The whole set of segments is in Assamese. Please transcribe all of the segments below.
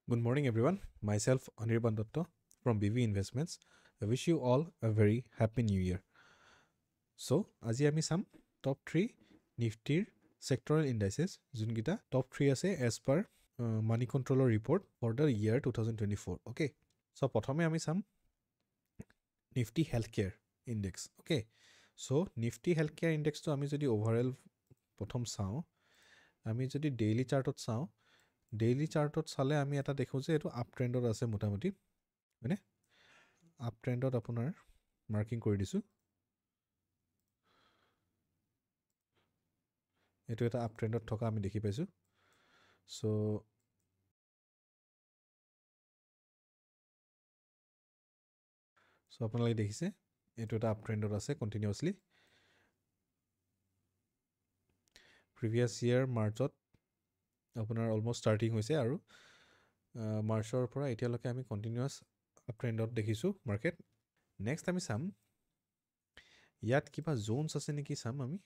Good morning, everyone. Myself, Anirban Dotto from BV Investments. I wish you all a very happy new year. So, আজি আমি চাম টপ 3 নিফটিৰ sectoral indices যোনকেইটা টপ 3 আছে as per মানি কণ্ট্ৰলৰ report for the year 2024. Okay, so' প্ৰথমে আমি চাম Nifty health care index. Okay, so' Nifty health care ইণ্ডেক্সটো আমি যদি অভাৰঅল প্ৰথম চাওঁ, আমি যদি ডেইলি চাৰ্টত চাওঁ, ডেইলি চাৰ্টত চালে আমি এটা দেখোঁ যে এইটো আপ ট্ৰেণ্ডত আছে মোটামুটি, হয়নে? আপ ট্ৰেণ্ডত আপোনাৰ মাৰ্কিং কৰি দিছোঁ, এইটো এটা আপ ট্ৰেণ্ডত থকা আমি দেখি পাইছোঁ. চ' আপোনালোকে দেখিছে এইটো এটা আপ ট্ৰেণ্ডত আছে কণ্টিনিউৱাছলি. প্ৰিভিয়াছ ইয়েৰ মাৰ্চত আপোনাৰ অলমষ্ট ষ্টাৰ্টিং হৈছে আৰু মাৰ্চৰ পৰা এতিয়ালৈকে আমি কণ্টিনিউৱাছ আপ ট্ৰেণ্ডত দেখিছোঁ মাৰ্কেট. নেক্সট আমি চাম ইয়াত কিবা জ'নছ আছে নেকি চাম আমি.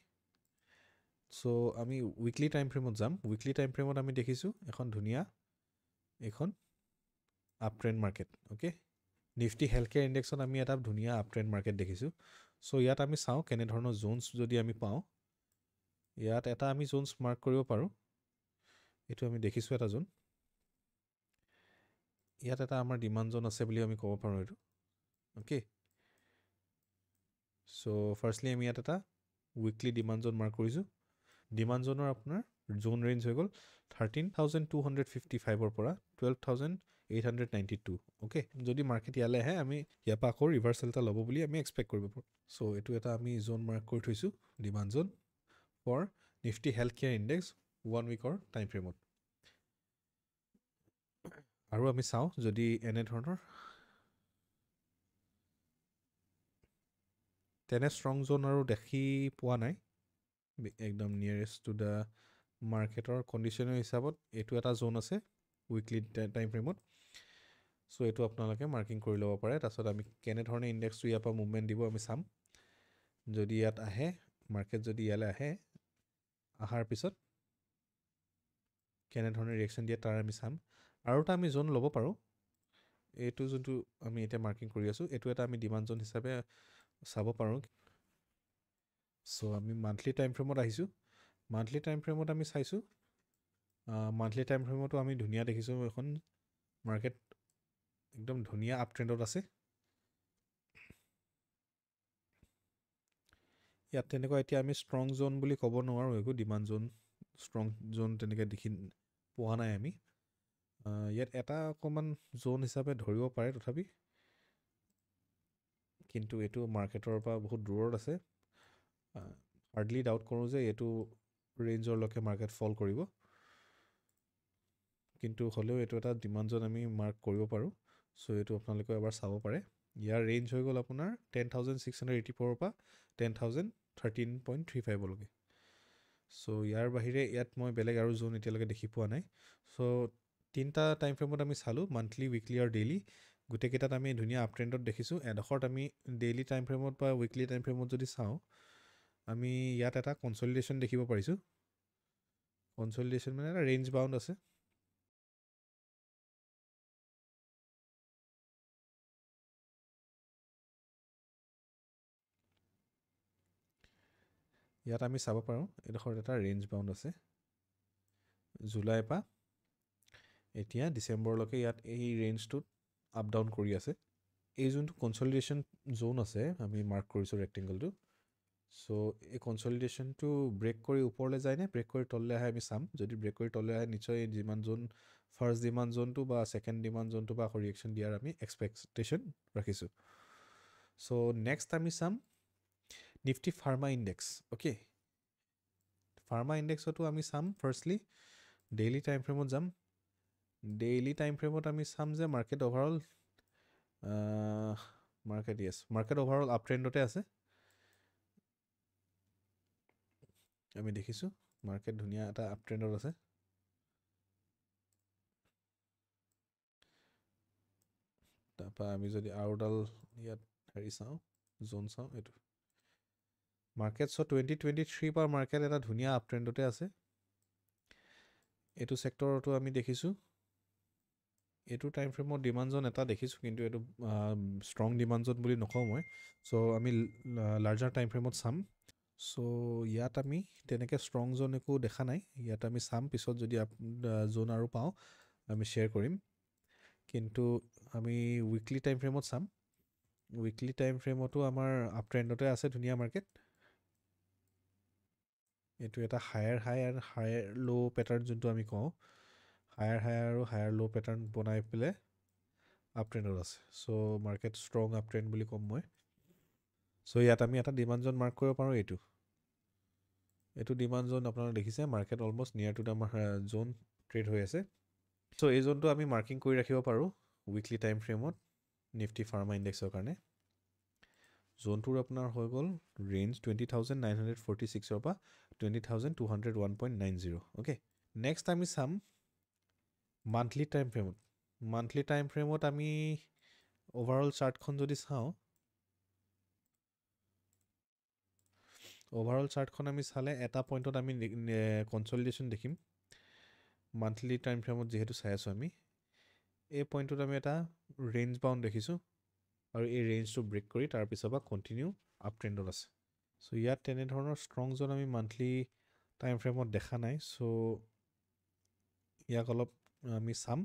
চ' আমি উইকলি টাইম ফ্ৰেমত যাম. উইকলি টাইম ফ্ৰেমত আমি দেখিছোঁ এখন ধুনীয়া এখন up trend market. Okay, Nifty health care ইণ্ডেক্সত আমি এটা ধুনীয়া আপ ট্ৰেণ্ড মাৰ্কেট দেখিছোঁ. চ' ইয়াত আমি চাওঁ কেনেধৰণৰ জ'নছ যদি আমি পাওঁ. ইয়াত এটা আমি জ'নছ মাৰ্ক কৰিব পাৰোঁ. এইটো আমি দেখিছোঁ এটা জ'ন. ইয়াত এটা আমাৰ ডিমাণ্ড জ'ন আছে বুলি আমি ক'ব পাৰোঁ এইটো. অ'কে, চ' ফাৰ্ষ্টলি আমি ইয়াত এটা উইকলি ডিমাণ্ড জ'ন মাৰ্ক কৰিছোঁ. ডিমাণ্ড জ'নৰ আপোনাৰ জ'ন ৰেঞ্জ হৈ গ'ল 13,255ৰ পৰা 12,892. অ'কে, যদি মাৰ্কেট ইয়ালৈ আহে আমি ইয়াৰ পৰা আকৌ ৰিভাৰ্চেল এটা ল'ব বুলি আমি এক্সপেক্ট কৰিব পাৰোঁ. চ' এইটো এটা আমি জ'ন মাৰ্ক কৰি থৈছোঁ, demand zone for Nifty health care index 1 উইকৰ টাইম ফ্ৰেমত. আৰু আমি চাওঁ যদি এনেধৰণৰ তেনে ষ্ট্ৰং জ'ন আৰু দেখি পোৱা নাই একদম নিয়েৰেষ্ট টু দ্য মাৰ্কেটৰ কণ্ডিশ্যনৰ হিচাপত. এইটো এটা জ'ন আছে উইকলি টাইম ফ্ৰেমত. চ' এইটো আপোনালোকে মাৰ্কিং কৰি ল'ব পাৰে. তাৰপিছত আমি কেনেধৰণে ইণ্ডেক্সটো ইয়াৰ পৰা মুভমেণ্ট দিব আমি চাম. যদি ইয়াত আহে মাৰ্কেট, যদি ইয়ালৈ আহে, অহাৰ পিছত কেনেধৰণে ৰিয়েকশ্যন দিয়ে তাৰ আমি চাম. আৰু এটা আমি জ'ন ল'ব পাৰোঁ, এইটো যোনটো আমি এতিয়া মাৰ্কিং কৰি আছোঁ এইটো এটা আমি ডিমাণ্ড জ'ন হিচাপে চাব পাৰোঁ. চ' আমি মান্থলি টাইম ফ্ৰেমত আহিছোঁ. মান্থলি টাইম ফ্ৰেমত আমি চাইছোঁ, মান্থলি টাইম ফ্ৰেমতো আমি ধুনীয়া দেখিছোঁ এখন মাৰ্কেট একদম ধুনীয়া আপ ট্ৰেণ্ডত আছে. ইয়াত তেনেকুৱা এতিয়া আমি ষ্ট্ৰং জ'ন বুলি ক'ব নোৱাৰোঁ, একো ডিমাণ্ড জ'ন ষ্ট্ৰং জ'ন তেনেকৈ দেখি পোৱা নাই আমি. ইয়াত এটা অকণমান জ'ন হিচাপে ধৰিব পাৰে তথাপি, কিন্তু এইটো মাৰ্কেটৰ পৰা বহুত দূৰত আছে. হাৰ্ডলি ডাউট কৰোঁ যে এইটো ৰেঞ্জৰলৈকে মাৰ্কেট ফল কৰিব, কিন্তু হ'লেও এইটো এটা ডিমাণ্ড জ'ন আমি মাৰ্ক কৰিব পাৰোঁ. চ' এইটো আপোনালোকে এবাৰ চাব পাৰে. ইয়াৰ ৰেঞ্জ হৈ গ'ল আপোনাৰ 10,684 পৰা 10,013.35লৈকে. চ' ইয়াৰ বাহিৰে ইয়াত মই বেলেগ আৰু জ'ন এতিয়ালৈকে দেখি পোৱা নাই. চ' তিনিটা টাইম ফ্ৰেমত আমি চালোঁ, মান্থলি, উইকলি আৰু ডেইলি. গোটেইকেইটাত আমি ধুনীয়া আপ ট্ৰেণ্ডত দেখিছোঁ. এডোখৰত আমি ডেইলি টাইম ফ্ৰেমত বা উইকলি টাইম ফ্ৰেমত যদি চাওঁ, আমি ইয়াত এটা কনচলিডেশ্যন দেখিব পাৰিছোঁ. কনচলিডেশ্যন মানে এটা ৰেঞ্জ বাউণ্ড আছে. ইয়াত আমি চাব পাৰোঁ এইডোখৰত এটা ৰেঞ্জ বাউণ্ড আছে. জুলাইৰ পৰা এতিয়া ডিচেম্বৰলৈকে ইয়াত এই ৰেঞ্জটোত আপ ডাউন কৰি আছে. এই যোনটো কনচলিডেশ্যন জ'ন আছে আমি মাৰ্ক কৰিছোঁ ৰেক্টেংগলটো. চ' এই কনচলিডেশ্যনটো ব্ৰেক কৰি ওপৰলৈ যায়নে ব্ৰেক কৰি তললৈ আহে আমি চাম. যদি ব্ৰেক কৰি তললৈ আহে নিশ্চয় এই ডিমাণ্ড জ'ন, ফাৰ্ষ্ট ডিমাণ্ড জ'নটো বা ছেকেণ্ড ডিমাণ্ড জ'নটো বা আকৌ ৰিয়েকশ্যন দিয়াৰ আমি এক্সপেক্টেশ্যন ৰাখিছোঁ. চ' নেক্সট আমি চাম Nifty pharma index. Okay, pharma ইণ্ডেক্সতো আমি চাম ফাৰ্ষ্টলি ডেইলি টাইম ফ্ৰেমত যাম. ডেইলি টাইম ফ্ৰেমত আমি চাম যে market overall market overall up ট্ৰেণ্ডতে আছে. আমি দেখিছোঁ মাৰ্কেট ধুনীয়া এটা আপ ট্ৰেণ্ডত আছে. তাৰপৰা আমি যদি আৰু এডাল ইয়াত চাওঁ, জ'ন চাওঁ, এইটো মাৰ্কেট 2023 পৰা মাৰ্কেট এটা ধুনীয়া আপ ট্ৰেণ্ডতে আছে. এইটো ছেক্টৰতো আমি দেখিছোঁ এইটো টাইম ফ্ৰেমত ডিমাণ্ড জ'ন এটা দেখিছোঁ, কিন্তু এইটো ষ্ট্ৰং ডিমাণ্ড জ'ন বুলি নকওঁ মই। চ' আমি লাৰ্জাৰ টাইম ফ্ৰেমত চাম। চ' ইয়াত আমি তেনেকৈ ষ্ট্ৰং জ'ন একো দেখা নাই। ইয়াত আমি চাম পিছত যদি জ'ন আৰু পাওঁ আমি শ্বেয়াৰ কৰিম। কিন্তু আমি উইকলি টাইম ফ্ৰেমত চাম। উইকলি টাইম ফ্ৰেমতো আমাৰ আপ ট্ৰেণ্ডতে আছে ধুনীয়া মাৰ্কেট। এইটো এটা হায়াৰ হাই আৰু হায়াৰ ল' পেটাৰ্ণ যোনটো আমি কওঁ, হায়াৰ হাই আৰু হায়াৰ ল' পেটাৰ্ণ বনাই পেলাই আপ ট্ৰেণ্ডত আছে। চ' মাৰ্কেট ষ্ট্ৰং আপ ট্ৰেণ্ড বুলি ক'ম মই। চ' ইয়াত আমি এটা ডিমাণ্ড জ'ন মাৰ্ক কৰিব পাৰোঁ। এইটো ডিমাণ্ড জ'ন আপোনালোকে দেখিছে, মাৰ্কেট অলমষ্ট নিয়াৰ টু আমাৰ জ'ন ট্ৰেড হৈ আছে। চ' এই জ'নটো আমি মাৰ্কিং কৰি ৰাখিব পাৰোঁ উইকলি টাইম ফ্ৰেমত নিফটি ফাৰ্মা ইণ্ডেক্সৰ কাৰণে। জ'নটোৰ আপোনাৰ হৈ গ'ল ৰেঞ্জ 20,946 পৰা 20,201.90। অ'কে, নেক্সট আমি চাম মান্থলি টাইম ফ্ৰেমত। মান্থলি টাইম ফ্ৰেমত আমি অভাৰঅল চাৰ্টখন যদি চাওঁ, অভাৰঅল চাৰ্টখন আমি চালে এটা পইণ্টত আমি কনচলিডেশ্যন দেখিম। মান্থলি টাইম ফ্ৰেমত যিহেতু চাই আছোঁ আমি, এই পইণ্টটোত আমি এটা ৰেঞ্জ বাউণ্ড দেখিছোঁ আৰু এই ৰেঞ্জটো ব্ৰেক কৰি তাৰপিছৰ পৰা কণ্টিনিউ আপ ট্ৰেণ্ডত আছে। চ' ইয়াত তেনেধৰণৰ ষ্ট্ৰং জ'ন আমি মান্থলি টাইম ফ্ৰেমত দেখা নাই। চ' ইয়াক অলপ আমি চাম,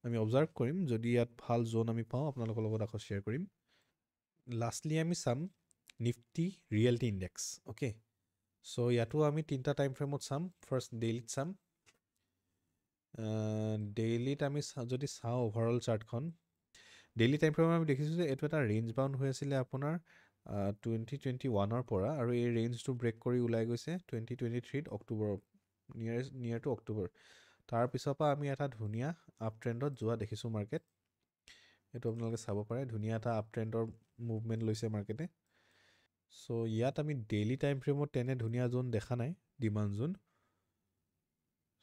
আমি অবজাৰ্ভ কৰিম। যদি ইয়াত ভাল জ'ন আমি পাওঁ আপোনালোকৰ লগত আকৌ শ্বেয়াৰ কৰিম। লাষ্টলি আমি চাম নিফটি ৰিয়েলিটি ইণ্ডেক্স। অ'কে, চ' ইয়াতো আমি 3টা টাইম ফ্ৰেমত চাম। ফাৰ্ষ্ট ডেইলিত চাম। ডেইলিত আমি যদি চাওঁ অভাৰঅল চাৰ্টখন, ডেইলি টাইম ফ্ৰেমত আমি দেখিছোঁ যে এইটো এটা ৰেঞ্জ বাউণ্ড হৈ আছিলে আপোনাৰ 2021 পৰা, আৰু এই ৰেঞ্জটো ব্ৰেক কৰি ওলাই গৈছে 2023 অক্টোবৰ, নিয়াৰ টু অক্টোবৰ। তাৰপিছৰ পৰা আমি এটা ধুনীয়া আপ ট্ৰেণ্ডত যোৱা দেখিছোঁ মাৰ্কেট। এইটো আপোনালোকে চাব পাৰে, ধুনীয়া এটা আপ ট্ৰেণ্ডৰ মুভমেণ্ট লৈছে মাৰ্কেটে। চ' ইয়াত আমি ডেইলি টাইম ফ্ৰেমত তেনে ধুনীয়া জ'ন দেখা নাই, ডিমাণ্ড জ'ন।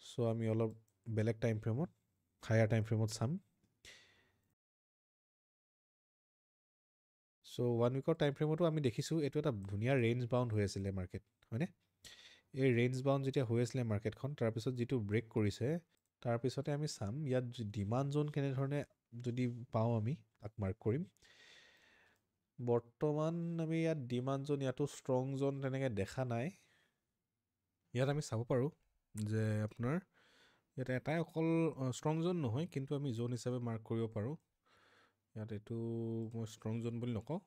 চ' আমি অলপ বেলেগ টাইম ফ্ৰেমত, হায়াৰ টাইম ফ্ৰেমত চাম। চ' 1 উইকৰ টাইম ফ্ৰেমতো আমি দেখিছোঁ এইটো এটা ধুনীয়া ৰেঞ্জ বাউণ্ড হৈ আছিলে মাৰ্কেট, হয়নে? এই ৰেঞ্জ বাউণ্ড যেতিয়া হৈ আছিলে মাৰ্কেটখন, তাৰপিছত যিটো ব্ৰেক কৰিছে, তাৰপিছতে আমি চাম ইয়াত ডিমাণ্ড জ'ন কেনেধৰণে যদি পাওঁ আমি তাক মাৰ্ক কৰিম। বৰ্তমান আমি ইয়াত ডিমাণ্ড জ'ন, ইয়াতো ষ্ট্ৰং জ'ন তেনেকৈ দেখা নাই। ইয়াত আমি চাব পাৰোঁ যে আপোনাৰ ইয়াত এটাই অকল ষ্ট্ৰং জ'ন নহয়, কিন্তু আমি জ'ন হিচাপে মাৰ্ক কৰিব পাৰোঁ। ইয়াত এইটো মই ষ্ট্ৰং জ'ন বুলি নকওঁ,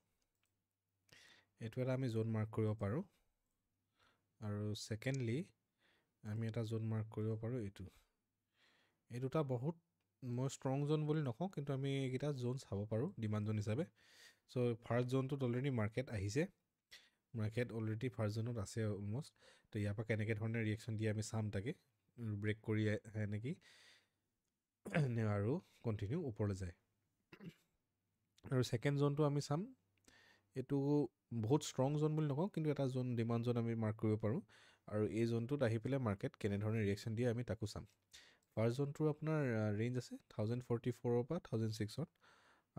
এইটো এটা আমি জ'ন মাৰ্ক কৰিব পাৰোঁ। আৰু ছেকেণ্ডলি আমি এটা জ'ন মাৰ্ক কৰিব পাৰোঁ এই দুটা বহুত মই ষ্ট্ৰং জ'ন বুলি নকওঁ, কিন্তু আমি এইকেইটা জ'ন চাব পাৰোঁ ডিমাণ্ড জ'ন হিচাপে। চ' ফাৰ্ষ্ট জ'নটোত অলৰেডি মাৰ্কেট আহিছে, মাৰ্কেট অলৰেডি ফাৰ্ষ্ট জ'নত আছে অলমষ্ট। তো ইয়াৰ পৰা কেনেকৈ ধৰণে ৰিয়েকশ্যন দিয়ে আমি চাম, তাকে ব্ৰেক কৰি আহে নেকি নে আৰু কণ্টিনিউ ওপৰলৈ যায়। আৰু ছেকেণ্ড জ'নটো আমি চাম, এইটো বহুত ষ্ট্ৰং জ'ন বুলি নকওঁ, কিন্তু এটা জ'ন ডিমাণ্ড জ'ন আমি মাৰ্ক কৰিব পাৰোঁ। আৰু এই জ'নটোত আহি পেলাই মাৰ্কেট কেনেধৰণে ৰিয়েকশ্যন দিয়ে আমি তাকো চাম। ফাৰ্ষ্ট জ'নটোৰ আপোনাৰ ৰেঞ্জ আছে 1044 পৰা 1006,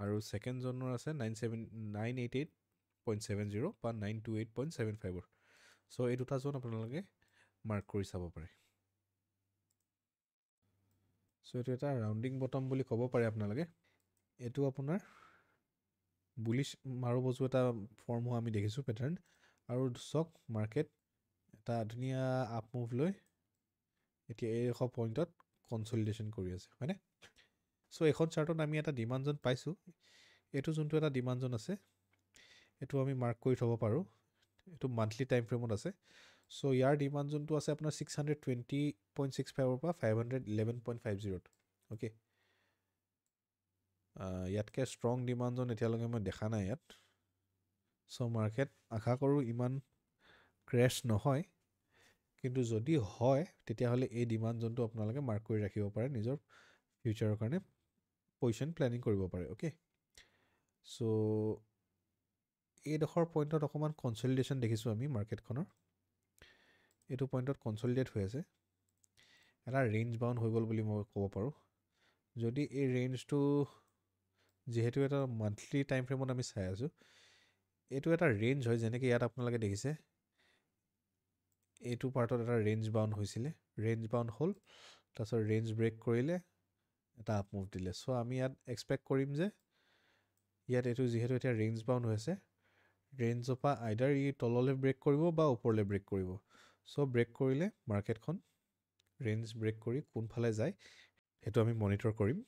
আৰু ছেকেণ্ড জ'নৰ আছে 988.70 বা 928.75। চ' এই দুটা জ'ন আপোনালোকে মাৰ্ক কৰি চাব পাৰে। চ' এইটো এটা ৰাউণ্ডিং বটম বুলি ক'ব পাৰে আপোনালোকে। এইটো আপোনাৰ বুলিছ মাৰো বজু এটা ফৰ্ম হোৱা আমি দেখিছোঁ পেটাৰ্ণ, আৰু চাওক মাৰ্কেট এটা ধুনীয়া আপ মুভ লৈ এতিয়া এই পইণ্টত কনচলিডেশ্যন কৰি আছে, হয়নে? চ' এইখন চাৰ্টত আমি এটা ডিমাণ্ড জ'ন পাইছোঁ। এইটো যোনটো এটা ডিমাণ্ড জ'ন আছে, এইটো আমি মাৰ্ক কৰি থ'ব পাৰোঁ। এইটো মান্থলি টাইম ফ্ৰেমত আছে। চ' ইয়াৰ ডিমাণ্ড জ'নটো আছে আপোনাৰ 620.65 পৰা 511.50। অ'কে, ইয়াতকৈ ষ্ট্ৰং ডিমাণ্ড জ'ন এতিয়ালৈকে মই দেখা নাই ইয়াত। চ' মাৰ্কেট আশা কৰোঁ ইমান ক্ৰেছ নহয়, কিন্তু যদি হয় তেতিয়াহ'লে এই ডিমাণ্ড জ'নটো আপোনালোকে মাৰ্ক কৰি ৰাখিব পাৰে, নিজৰ ফিউচাৰৰ কাৰণে পজিশ্যন প্লেনিং কৰিব পাৰে। অ'কে, চ' এইডোখৰ পইণ্টত অকণমান কনচলিডেশ্যন দেখিছোঁ আমি মাৰ্কেটখনৰ। এইটো পইণ্টত কনচলিডেট হৈ আছে, এটা ৰেঞ্জ বাউণ্ড হৈ গ'ল বুলি মই ক'ব পাৰোঁ। যদি এই ৰেঞ্জটো, যিহেতু এটা মান্থলি টাইম ফ্ৰেমত আমি চাই আছোঁ, এইটো এটা ৰেঞ্জ হয়, যেনেকৈ ইয়াত আপোনালোকে দেখিছে এইটো পাৰ্টত এটা ৰেঞ্জ বাউণ্ড হৈছিলে, ৰেঞ্জ বাউণ্ড হ'ল, তাৰপিছত ৰেঞ্জ ব্ৰেক কৰিলে, এটা আপ মুভ দিলে চ' আমি ইয়াত এক্সপেক্ট কৰিম যে ইয়াত এইটো যিহেতু এতিয়া ৰেঞ্জ বাউণ্ড হৈছে ৰেঞ্জৰ পৰা আইডাৰ ই তললৈ ব্ৰেক কৰিব বা ওপৰলৈ ব্ৰেক কৰিব চ' ব্ৰেক কৰিলে মাৰ্কেটখন ৰেঞ্জ ব্ৰেক কৰি কোনফালে যায় সেইটো আমি মনিটৰ কৰিম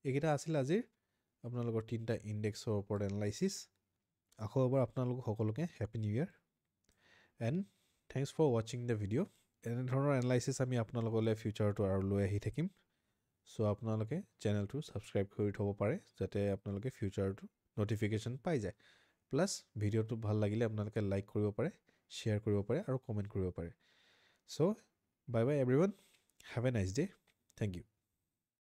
এইকেইটা আছিল আজিৰ আপোনালোকৰ 3টা ইণ্ডেক্সৰ ওপৰত এনালাইচিছ আকৌ এবাৰ আপোনালোক সকলোকে happy new year and thanks for ৱাচিং দ্য ভিডিঅ' এনেধৰণৰ এনালাইচিছ আমি আপোনালোকলৈ ফিউচাৰটো আৰু লৈ আহি থাকিম চ' আপোনালোকে চেনেলটো ছাবস্ক্ৰাইব কৰি থ'ব পাৰে যাতে আপোনালোকে ফিউচাৰটো ন'টিফিকেশ্যন পাই যায় প্লাছ ভিডিঅ'টো ভাল লাগিলে আপোনালোকে লাইক কৰিব পাৰে শ্বেয়াৰ কৰিব পাৰে আৰু কমেণ্ট কৰিব পাৰে so' bye bye everyone have a nice day thank U